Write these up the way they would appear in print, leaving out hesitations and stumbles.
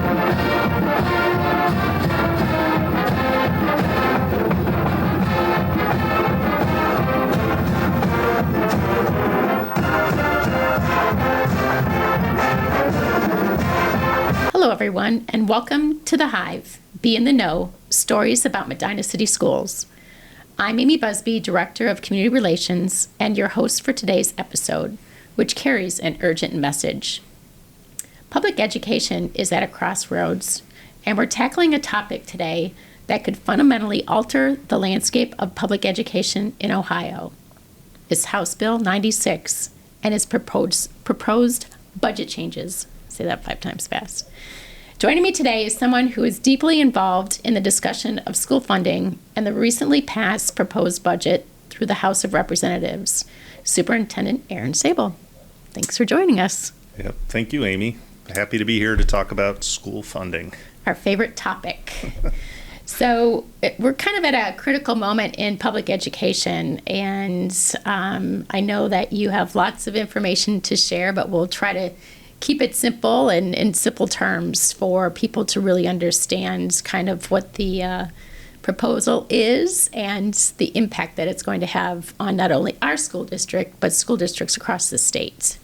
Hello, everyone, and welcome to the Hive-Bee in the Know, stories about Medina City Schools. I'm Amy Busby, Director of Community Relations, and your host for today's episode, which carries an urgent message. Public education is at a crossroads, and we're tackling a topic today that could fundamentally alter the landscape of public education in Ohio. It's House Bill 96 and its proposed budget changes. Say that 5 times fast. Joining me today is someone who is deeply involved in the discussion of school funding and the recently passed proposed budget through the House of Representatives, Superintendent Aaron Sable. Thanks for joining us. Yep. Thank you, Amy. Happy to be here to talk about school funding. Our favorite topic. So we're kind of at a critical moment in public education, and I know that you have lots of information to share, but we'll try to keep it simple and in simple terms for people to really understand kind of what the proposal is and the impact that it's going to have on not only our school district, but school districts across the state.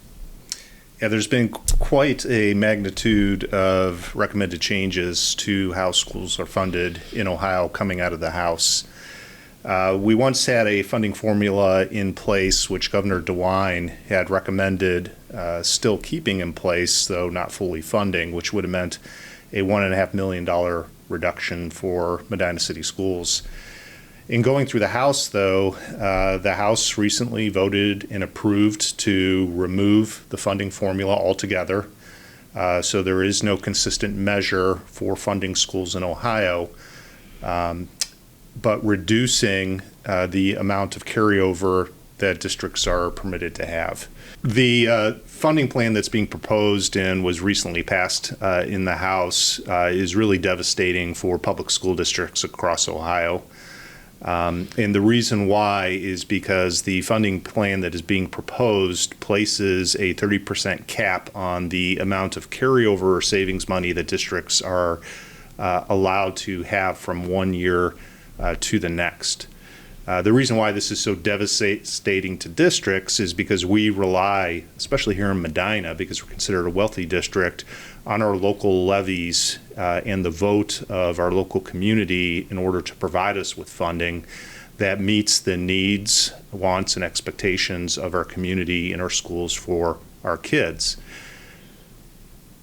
Yeah, there's been quite a magnitude of recommended changes to how schools are funded in Ohio coming out of the House. We once had a funding formula in place, which Governor DeWine had recommended still keeping in place, though not fully funding, which would have meant a $1.5 million reduction for Medina City Schools. In going through the House, though, the House recently voted and approved to remove the funding formula altogether. So there is no consistent measure for funding schools in Ohio. But reducing the amount of carryover that districts are permitted to have. The funding plan that's being proposed and was recently passed in the House is really devastating for public school districts across Ohio. And the reason why is because the funding plan that is being proposed places a 30% cap on the amount of carryover or savings money that districts are allowed to have from one year to the next. The reason why this is so devastating to districts is because we rely, especially here in Medina, because we're considered a wealthy district, on our local levies and the vote of our local community in order to provide us with funding that meets the needs, wants, and expectations of our community and our schools for our kids.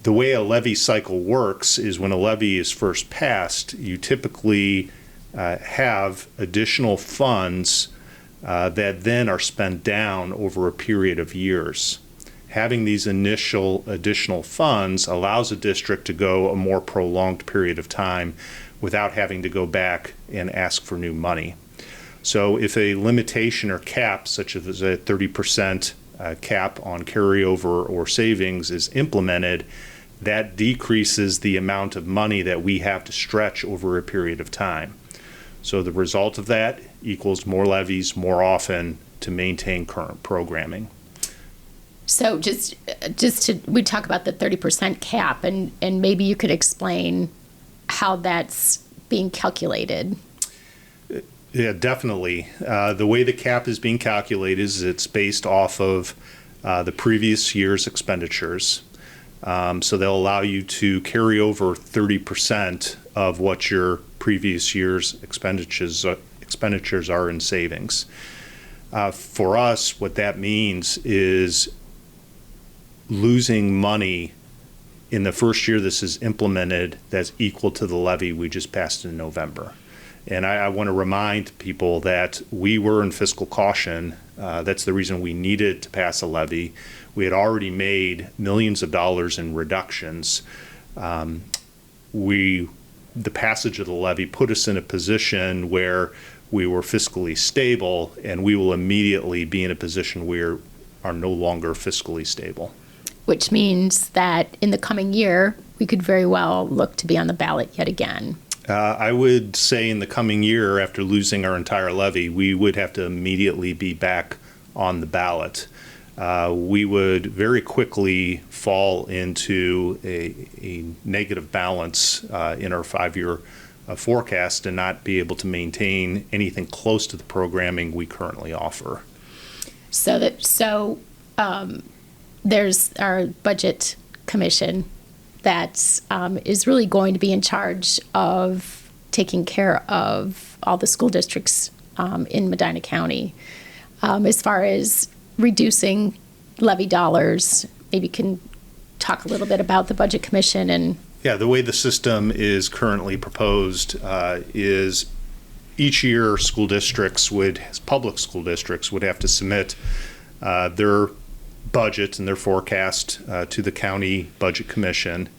The way a levy cycle works is when a levy is first passed, you typically have additional funds that then are spent down over a period of years. Having these initial additional funds allows a district to go a more prolonged period of time without having to go back and ask for new money. So if a limitation or cap, such as a 30% cap on carryover or savings, is implemented, that decreases the amount of money that we have to stretch over a period of time. So the result of that equals more levies more often to maintain current programming. So we talk about the 30% cap, and maybe you could explain how that's being calculated. Yeah, definitely. The way the cap is being calculated is it's based off of the previous year's expenditures. So they'll allow you to carry over 30% of what your previous year's expenditures are in savings. For us, what that means is losing money in the first year this is implemented that's equal to the levy we just passed in November. And I want to remind people that we were in fiscal caution. That's the reason we needed to pass a levy. We had already made millions of dollars in reductions. The passage of the levy put us in a position where we were fiscally stable, and we will immediately be in a position where we are no longer fiscally stable. Which means that in the coming year, we could very well look to be on the ballot yet again. I would say in the coming year, after losing our entire levy, we would have to immediately be back on the ballot. we would very quickly fall into a negative balance in our 5-year forecast and not be able to maintain anything close to the programming we currently offer. There's our budget commission that is really going to be in charge of taking care of all the school districts in Medina County. As far as reducing levy dollars, maybe you can talk a little bit about the budget commission and. Yeah, the way the system is currently proposed is each year public school districts would have to submit their budget and their forecast to the county budget commission.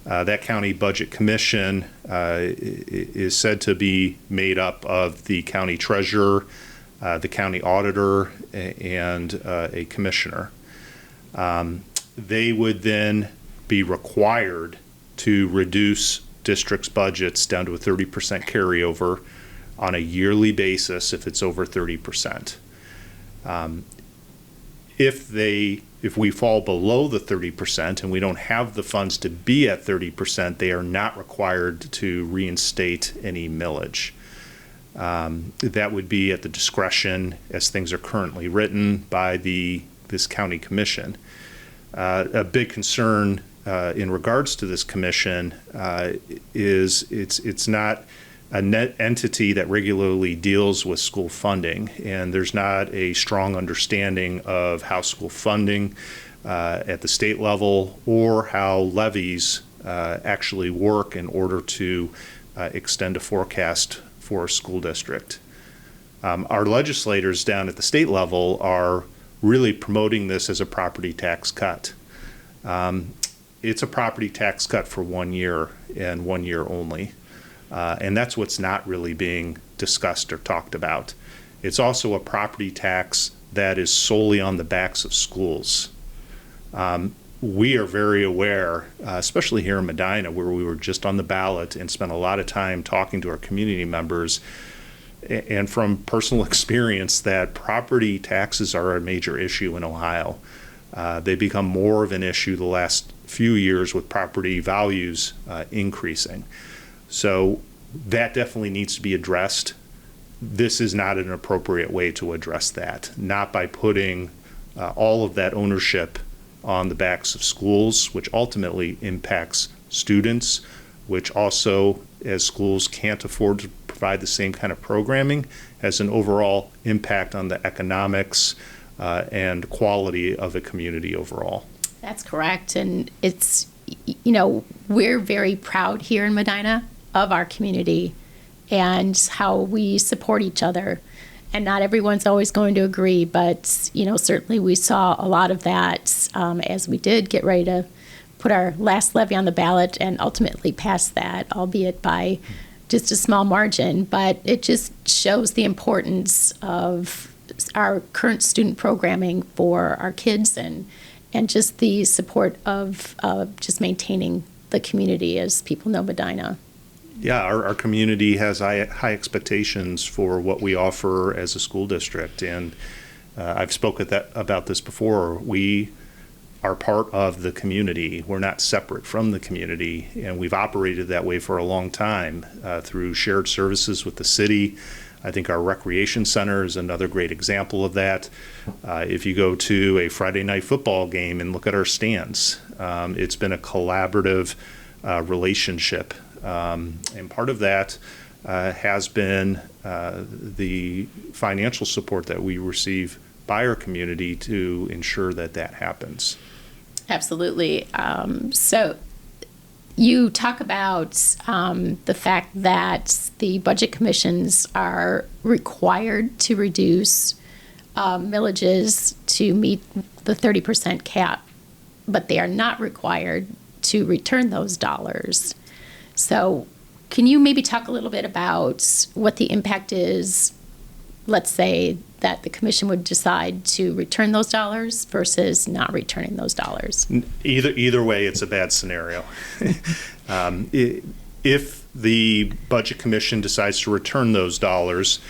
That county budget commission is said to be made up of the county treasurer, the county auditor, and a commissioner. They would then be required to reduce districts' budgets down to a 30% carryover on a yearly basis if it's over 30%. If we fall below the 30% and we don't have the funds to be at 30%, they are not required to reinstate any millage. That would be at the discretion, as things are currently written, by this county commission. A big concern in regards to this commission is it's not a net entity that regularly deals with school funding, and there's not a strong understanding of how school funding at the state level or how levies actually work in order to extend a forecast for a school district. Our legislators down at the state level are really promoting this as a property tax cut. It's a property tax cut for 1 year and 1 year only. And that's what's not really being discussed or talked about. It's also a property tax that is solely on the backs of schools. We are very aware, especially here in Medina, where we were just on the ballot and spent a lot of time talking to our community members, and from personal experience, that property taxes are a major issue in Ohio. They become more of an issue the last few years with property values increasing. So that definitely needs to be addressed. This is not an appropriate way to address that, not by putting all of that ownership on the backs of schools, which ultimately impacts students, which also, as schools can't afford to provide the same kind of programming, has an overall impact on the economics and quality of a community overall. That's correct. And it's, we're very proud here in Medina of our community and how we support each other. And not everyone's always going to agree, but, certainly we saw a lot of that as we did get ready to put our last levy on the ballot and ultimately pass that, albeit by just a small margin. But it just shows the importance of our current student programming for our kids and just the support of just maintaining the community as people know Medina. Yeah, our community has high expectations for what we offer as a school district, and I've spoken about this before. We are part of the community. We're not separate from the community, and we've operated that way for a long time through shared services with the city. I think our recreation center is another great example of that. If you go to a Friday night football game and look at our stands, it's been a collaborative relationship. And part of that has been the financial support that we receive by our community to ensure that happens. Absolutely. So you talk about the fact that the budget commissions are required to reduce millages to meet the 30% cap, but they are not required to return those dollars. So can you maybe talk a little bit about what the impact is, let's say, that the commission would decide to return those dollars versus not returning those dollars? Either way, it's a bad scenario. If the Budget Commission decides to return those dollars,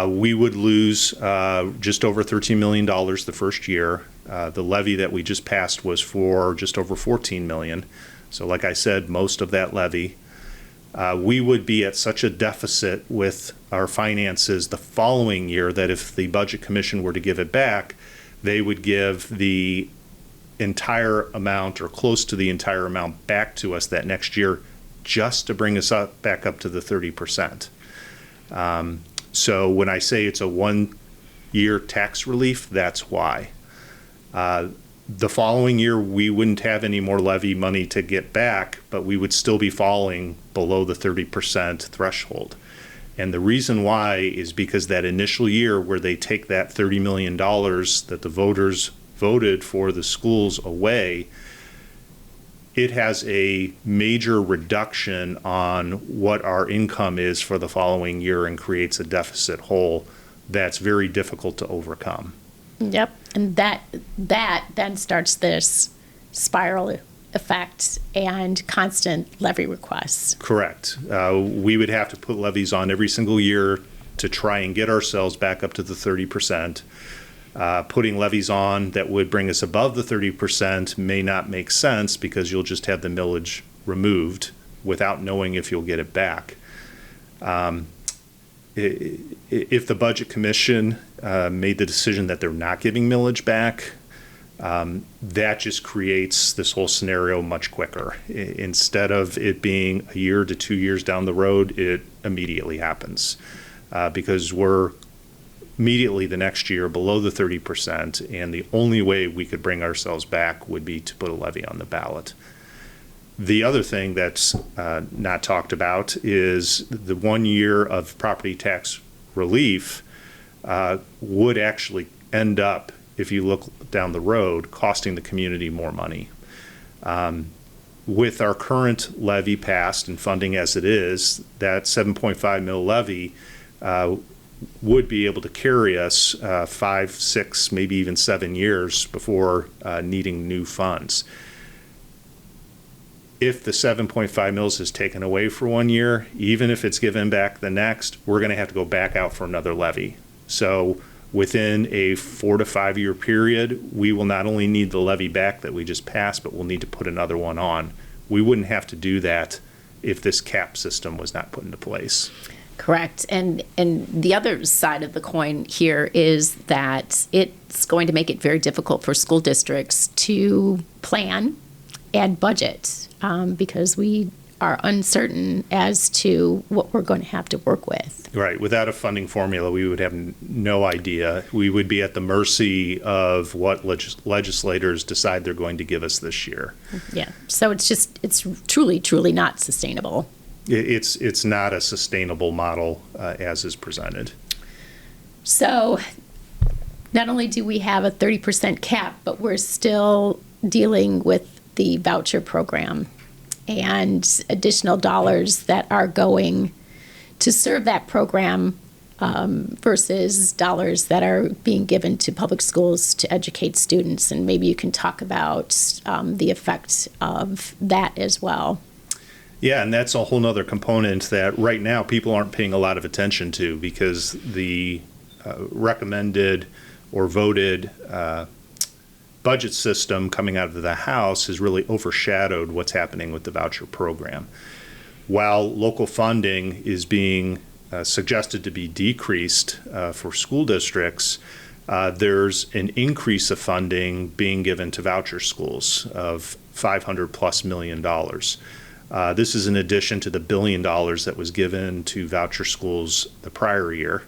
we would lose just over $13 million the first year, The levy that we just passed was for just over 14 million. So like I said, most of that levy. We would be at such a deficit with our finances the following year that if the Budget Commission were to give it back, they would give the entire amount or close to the entire amount back to us that next year just to bring us back up to the 30%. So when I say it's a 1 year tax relief, that's why. The following year, we wouldn't have any more levy money to get back, but we would still be falling below the 30% threshold. And the reason why is because that initial year where they take that $30 million that the voters voted for the schools away, it has a major reduction on what our income is for the following year and creates a deficit hole that's very difficult to overcome. Yep, and that then starts this spiral effect and constant levy requests. Correct. We would have to put levies on every single year to try and get ourselves back up to the 30%. Putting levies on that would bring us above the 30% may not make sense because you'll just have the millage removed without knowing if you'll get it back. If the Budget Commission made the decision that they're not giving millage back, that just creates this whole scenario much quicker. Instead of it being a year to 2 years down the road, it immediately happens because we're immediately the next year below the 30%, and the only way we could bring ourselves back would be to put a levy on the ballot. The other thing that's not talked about is the 1 year of property tax relief would actually end up, if you look down the road, costing the community more money. With our current levy passed and funding as it is, that 7.5 mil levy would be able to carry us 5, 6, maybe even 7 years before needing new funds. If the 7.5 mils is taken away for 1 year, even if it's given back the next, we're going to have to go back out for another levy. So within a 4 to 5 year period, we will not only need the levy back that we just passed, but we'll need to put another one on. We wouldn't have to do that if this cap system was not put into place. Correct. And the other side of the coin here is that it's going to make it very difficult for school districts to plan and budget because we are uncertain as to what we're going to have to work with. Right. Without a funding formula, we would have no idea. We would be at the mercy of what legislators decide they're going to give us this year. Yeah. So it's truly not sustainable. It's not a sustainable model as is presented. So not only do we have a 30% cap, but we're still dealing with the voucher program and additional dollars that are going to serve that program versus dollars that are being given to public schools to educate students. And maybe you can talk about the effect of that as well. Yeah, and that's a whole nother component that right now people aren't paying a lot of attention to because the recommended or voted budget system coming out of the House has really overshadowed what's happening with the voucher program. While local funding is being suggested to be decreased for school districts, there's an increase of funding being given to voucher schools of $500+ million. This is in addition to the $1 billion that was given to voucher schools the prior year.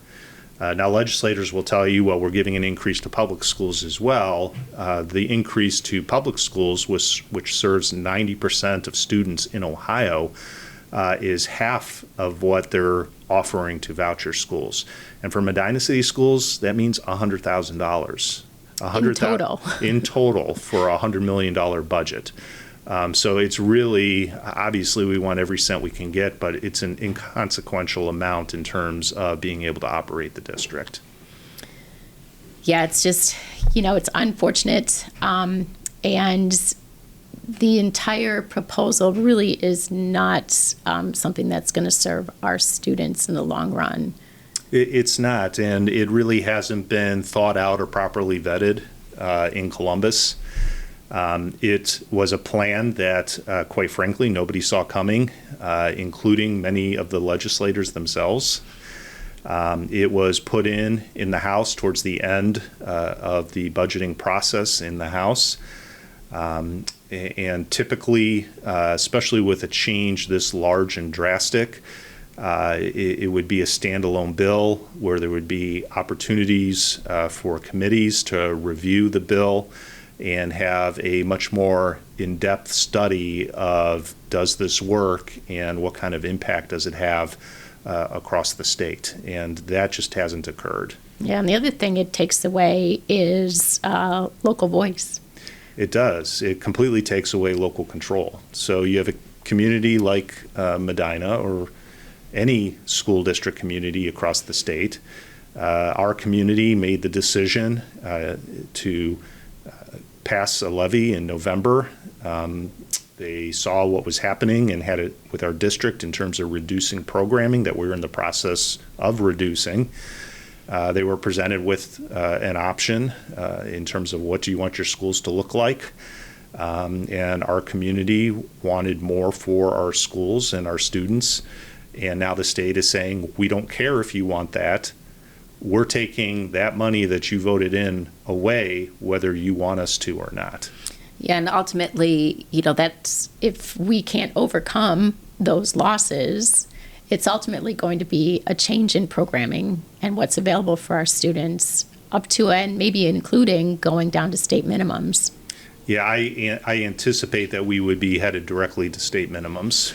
Now, legislators will tell you, well, we're giving an increase to public schools as well. The increase to public schools, which serves 90% of students in Ohio, is half of what they're offering to voucher schools. And for Medina City Schools, that means $100,000. In total. In total for a $100 million budget. So it's really, obviously we want every cent we can get, but it's an inconsequential amount in terms of being able to operate the district. Yeah, it's just, it's unfortunate. And the entire proposal really is not something that's going to serve our students in the long run. It's not, and it really hasn't been thought out or properly vetted in Columbus. It was a plan that, quite frankly, nobody saw coming, including many of the legislators themselves. It was put in the House towards the end of the budgeting process in the House. And typically, especially with a change this large and drastic, it would be a standalone bill where there would be opportunities for committees to review the bill and have a much more in-depth study of does this work and what kind of impact does it have across the state. And that just hasn't occurred. Yeah, and the other thing it takes away is local voice. It does. It completely takes away local control. So you have a community like Medina or any school district community across the state. Our community made the decision to pass a levy in November. They saw what was happening and had it with our district in terms of reducing programming that we're in the process of reducing. They were presented with an option in terms of what do you want your schools to look like. And our community wanted more for our schools and our students. And now the state is saying, we don't care if you want that. We're taking that money that you voted in away, whether you want us to or not. Yeah, and ultimately, that's if we can't overcome those losses, it's ultimately going to be a change in programming and what's available for our students, up to and maybe including going down to state minimums. Yeah, I anticipate that we would be headed directly to state minimums.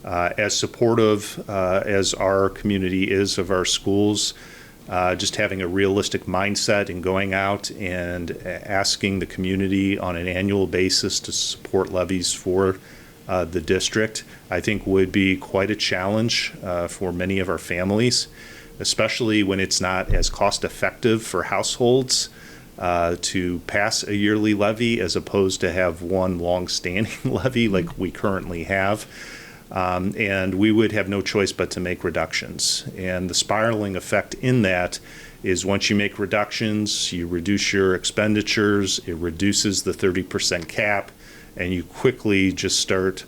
As supportive as our community is of our schools, just having a realistic mindset and going out and asking the community on an annual basis to support levies for the district, I think would be quite a challenge for many of our families, especially when it's not as cost effective for households to pass a yearly levy as opposed to have one long-standing levy like we currently have. And we would have no choice but to make reductions. And the spiraling effect in that is once you make reductions, you reduce your expenditures, it reduces the 30% cap, and you quickly just start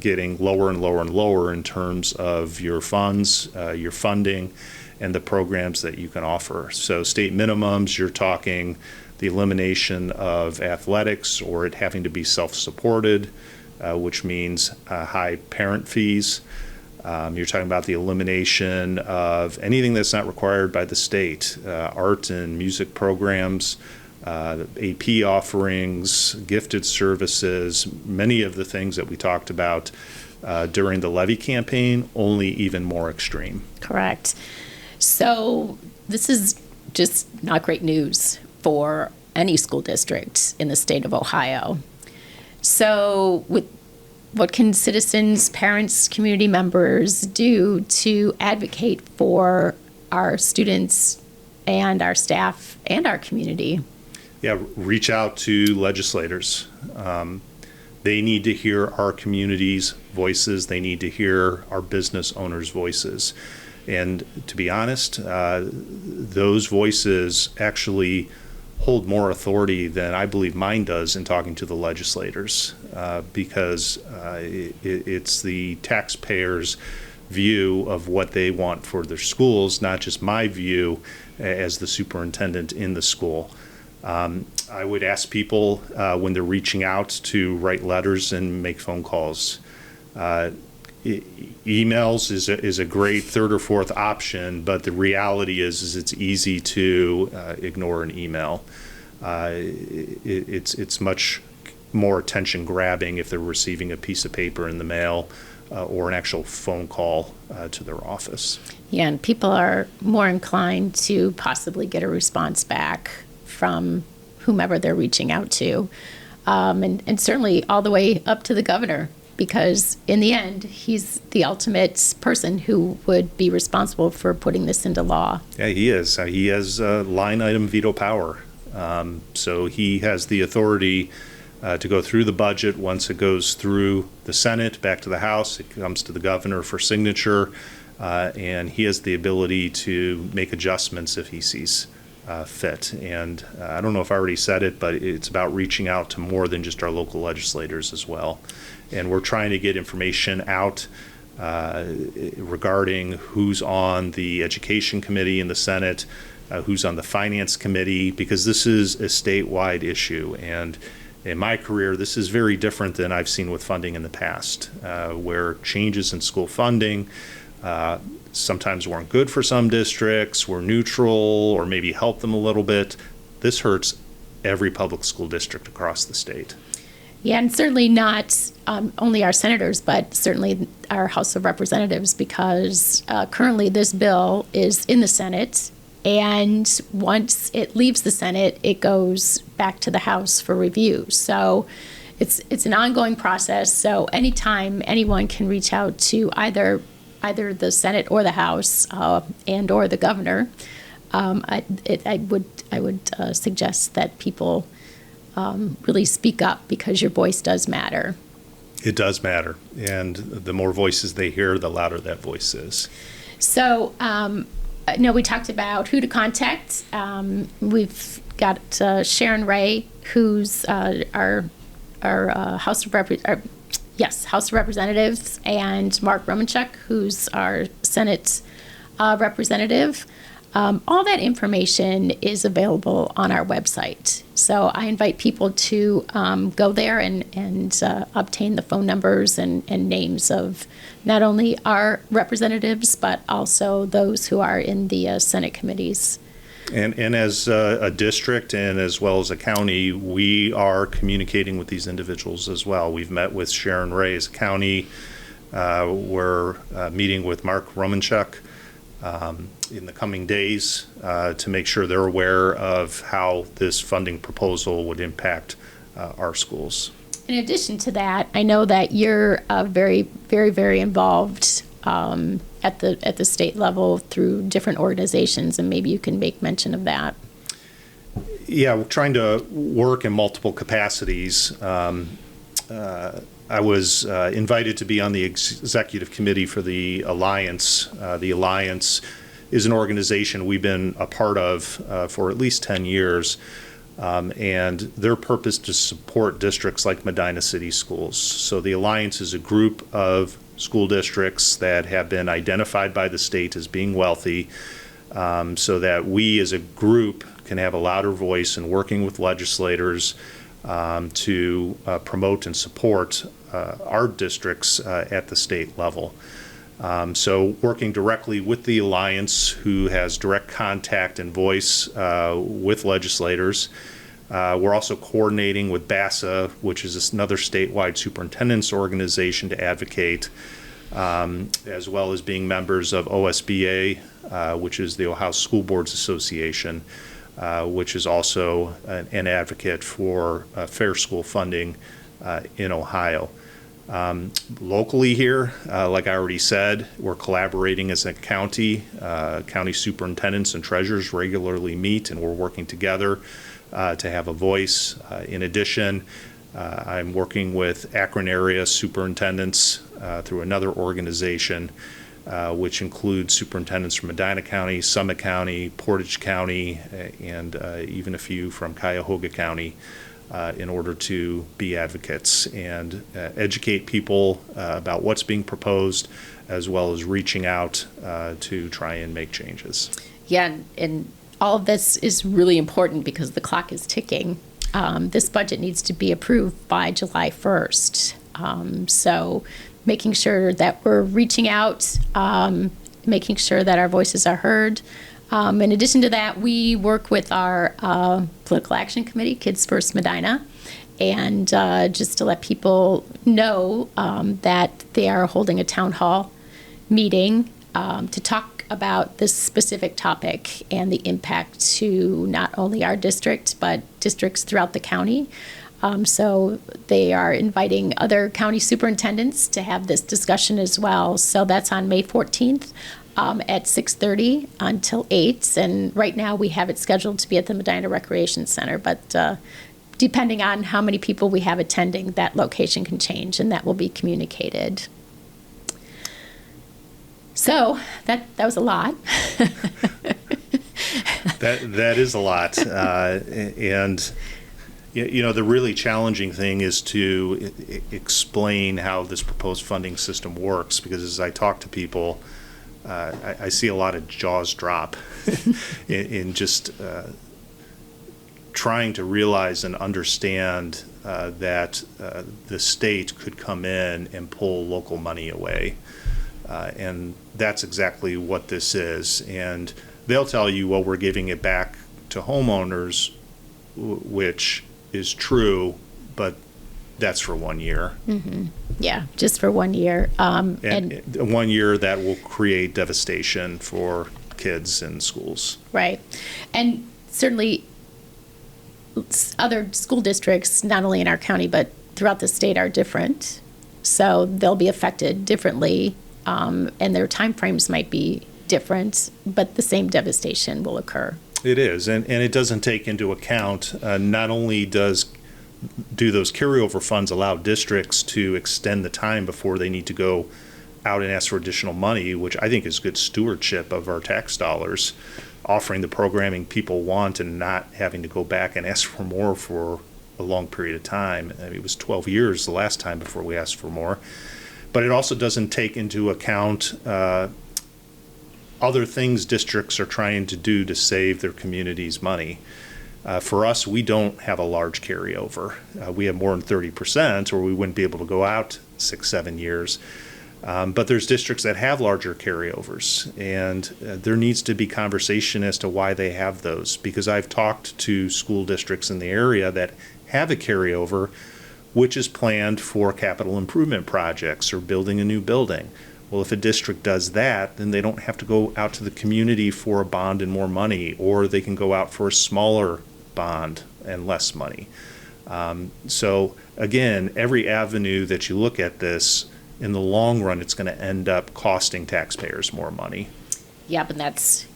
getting lower and lower and lower in terms of your funds, your funding, and the programs that you can offer. So state minimums, you're talking the elimination of athletics or it having to be self-supported, which means high parent fees. You're talking about the elimination of anything that's not required by the state, art and music programs, AP offerings, gifted services, many of the things that we talked about during the levy campaign, only even more extreme. Correct. So this is just not great news for any school district in the state of Ohio. So what can citizens, parents, community members do to advocate for our students and our staff and our community? Yeah, reach out to legislators. They need to hear our community's voices. They need to hear our business owners' voices. And to be honest, those voices actually hold more authority than I believe mine does in talking to the legislators, because it's the taxpayers' view of what they want for their schools, not just my view as the superintendent in the school. I would ask people when they're reaching out to write letters and make phone calls. Emails is a great third or fourth option, but the reality is it's easy to ignore an email. It's much more attention grabbing if they're receiving a piece of paper in the mail or an actual phone call to their office. Yeah, and people are more inclined to possibly get a response back from whomever they're reaching out to, and certainly all the way up to the governor, because in the end, he's the ultimate person who would be responsible for putting this into law. Yeah, he is. He has line item veto power. So he has the authority to go through the budget. Once it goes through the Senate, back to the House, it comes to the governor for signature, and he has the ability to make adjustments if he sees fit. And I don't know if I already said it, but it's about reaching out to more than just our local legislators as well. And we're trying to get information out regarding who's on the Education Committee in the Senate, who's on the Finance Committee, because this is a statewide issue. And in my career, this is very different than I've seen with funding in the past, where changes in school funding sometimes weren't good for some districts, were neutral, or maybe helped them a little bit. This hurts every public school district across the state. Yeah, and certainly not only our senators, but certainly our House of Representatives, because currently this bill is in the Senate, and once it leaves the Senate, it goes back to the House for review. So it's an ongoing process. So anytime anyone can reach out to either the Senate or the House and or the governor, I would suggest that people really speak up, because your voice does matter. It does matter, and the more voices they hear, the louder that voice is. So, no, we talked about who to contact. We've got Sharon Ray, who's our House of Representatives, and Mark Romanchuk, who's our Senate representative. All that information is available on our website. So I invite people to go there and obtain the phone numbers and names of not only our representatives, but also those who are in the Senate committees. And as a district and as well as a county, we are communicating with these individuals as well. We've met with Sharon Ray as a county. We're meeting with Mark Romanchuk in the coming days to make sure they're aware of how this funding proposal would impact our schools. In addition to that, I know that you're very, very, very involved at the state level through different organizations, and maybe you can make mention of that. Yeah, we're trying to work in multiple capacities. I was invited to be on the executive committee for the Alliance. The Alliance is an organization we've been a part of for at least 10 years, and their purpose is to support districts like Medina City Schools. So the Alliance is a group of school districts that have been identified by the state as being wealthy, so that we as a group can have a louder voice in working with legislators to promote and support our districts at the state level. So working directly with the Alliance, who has direct contact and voice with legislators. We're also coordinating with BASA, which is another statewide superintendent's organization to advocate, as well as being members of OSBA, which is the Ohio School Boards Association, which is also an advocate for fair school funding in Ohio. Locally here, like I already said, we're collaborating as a county. County superintendents and treasurers regularly meet, and we're working together to have a voice. In addition, I'm working with Akron area superintendents through another organization, which includes superintendents from Medina County, Summit County, Portage County, and even a few from Cuyahoga County, in order to be advocates and educate people about what's being proposed, as well as reaching out to try and make changes. Yeah, and all of this is really important because the clock is ticking. This budget needs to be approved by July 1st. So making sure that we're reaching out, making sure that our voices are heard. In addition to that, we work with our Political Action Committee, Kids First Medina, and just to let people know that they are holding a town hall meeting to talk about this specific topic and the impact to not only our district, but districts throughout the county. So they are inviting other county superintendents to have this discussion as well. So that's on May 14th. At 6:30 until 8, and right now we have it scheduled to be at the Medina Recreation Center, but depending on how many people we have attending, that location can change, and that will be communicated. So that was a lot. That is a lot. And the really challenging thing is to explain how this proposed funding system works, because as I talk to people, I see a lot of jaws drop in just trying to realize and understand that the state could come in and pull local money away. And that's exactly what this is. And they'll tell you, well, we're giving it back to homeowners, which is true, but that's for 1 year. Mm-hmm. Yeah, just for 1 year. And 1 year that will create devastation for kids in schools. Right. And certainly other school districts, not only in our county, but throughout the state, are different. So they'll be affected differently, and their timeframes might be different, but the same devastation will occur. It is, and it doesn't take into account, not only do those carryover funds allow districts to extend the time before they need to go out and ask for additional money, which I think is good stewardship of our tax dollars, offering the programming people want and not having to go back and ask for more for a long period of time. I mean, it was 12 years the last time before we asked for more. But it also doesn't take into account other things districts are trying to do to save their community's money. For us, we don't have a large carryover. We have more than 30%, or we wouldn't be able to go out 6-7 years. But there's districts that have larger carryovers, and there needs to be conversation as to why they have those. Because I've talked to school districts in the area that have a carryover, which is planned for capital improvement projects or building a new building. Well, if a district does that, then they don't have to go out to the community for a bond and more money, or they can go out for a smaller bond and less money. So again, every avenue that you look at this, in the long run, it's going to end up costing taxpayers more money. Yep, and that's,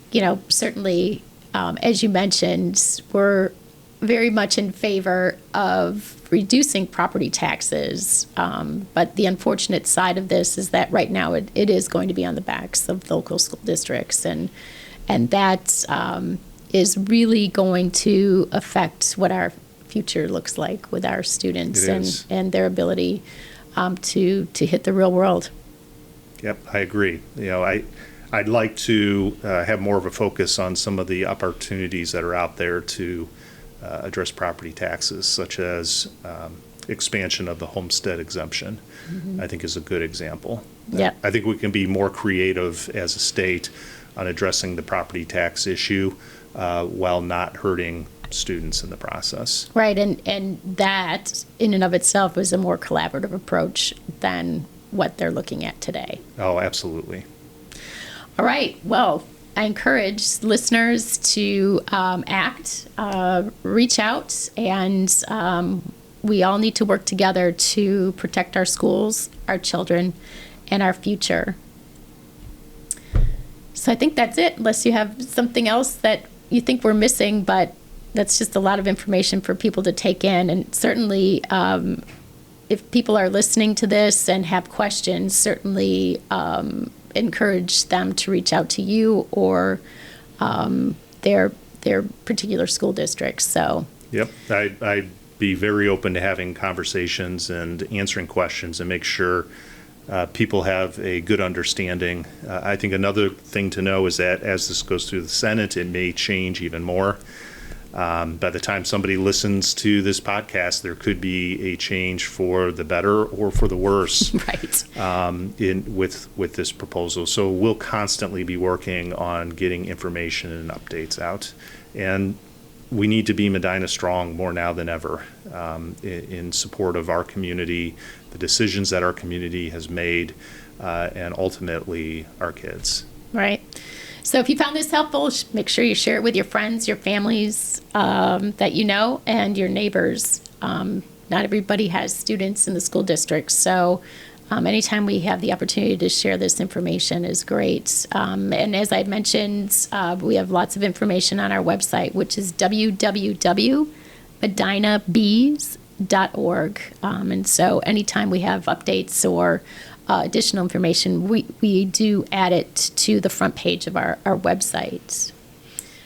certainly, as you mentioned, we're very much in favor of reducing property taxes. But the unfortunate side of this is that right now it is going to be on the backs of local school districts. And that is really going to affect what our future looks like with our students and their ability to hit the real world. Yep, I agree. I'd like to have more of a focus on some of the opportunities that are out there to address property taxes, such as expansion of the homestead exemption. Mm-hmm. I think is a good example. Yep. I think we can be more creative as a state on addressing the property tax issue while not hurting students in the process. Right, and that in and of itself is a more collaborative approach than what they're looking at today. Oh, absolutely. All right, well, I encourage listeners to act, reach out, and we all need to work together to protect our schools, our children, and our future. So I think that's it, unless you have something else that you think we're missing, but that's just a lot of information for people to take in. And certainly, if people are listening to this and have questions, certainly encourage them to reach out to you or their particular school districts. So. Yep, I'd be very open to having conversations and answering questions and make sure people have a good understanding. I think another thing to know is that as this goes through the Senate, it may change even more. By the time somebody listens to this podcast, there could be a change for the better or for the worse. Right. With this proposal. So we'll constantly be working on getting information and updates out. And we need to be Medina strong more now than ever in support of our community, the decisions that our community has made, and ultimately our kids. Right. So if you found this helpful, make sure you share it with your friends, your families that you know, and your neighbors. Not everybody has students in the school district, so anytime we have the opportunity to share this information is great. And as I mentioned, we have lots of information on our website, which is www.medinabees.org. And so anytime we have updates or additional information, we do add it to the front page of our website.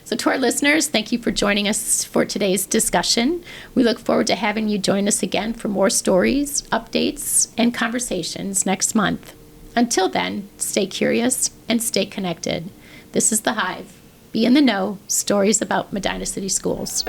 So to our listeners, thank you for joining us for today's discussion. We look forward to having you join us again for more stories, updates, and conversations next month. Until then, stay curious and stay connected. This is The Hive. Be in the know, stories about Medina City Schools.